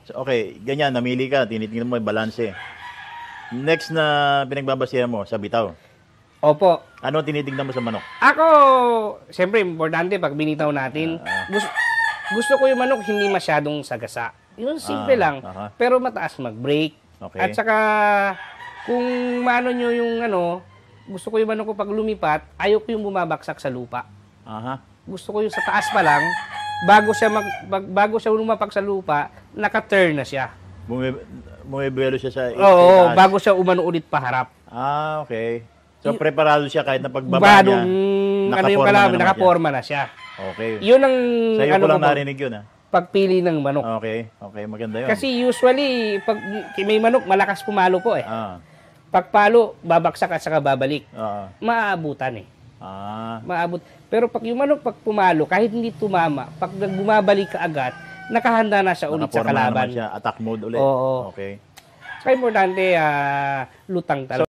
So, okay, ganyan, namili ka, tinitingnan mo yung balanse. Next na pinagbabasihan mo, sa bitaw. Opo. Ano ang tinitingnan mo sa manok? Ako, siyempre, importante pag binitaw natin, gusto ko yung manok hindi masyadong sagasa. Yun, simple lang. Pero mataas mag-break. Okay. At saka, kung maano nyo yung gusto ko yung manok ko pag lumipat, ayaw ko yung bumabaksak sa lupa. Aha. Gusto ko yung sa taas pa lang, bago siya lumapak sa lupa, naka-turn na siya. Bumibelo siya sa Oo, itaas. bago siya umano ulit paharap. Ah, okay. So, preparado siya kahit na pagbaba Badong, niya, yung kalaban, nakaporma na siya. Okay. Yun ang, Sa'yo ko lang narinig yun, pagpili ng manok. Okay, okay, maganda yun. Kasi usually, pag may manok, malakas pumalo po eh. Ah, Pag palo, babaksak at saka babalik. oo. Maaabutan eh. Ah, Maabot. Pero pag yung manok, pag pumalo, kahit hindi tumama, pag bumabalik ka agad, nakahanda na siya ulit sa nakaporma na naman kalaban. siya. Attack mode ulit. Oo. Okay. Saka importante, lutang talaga.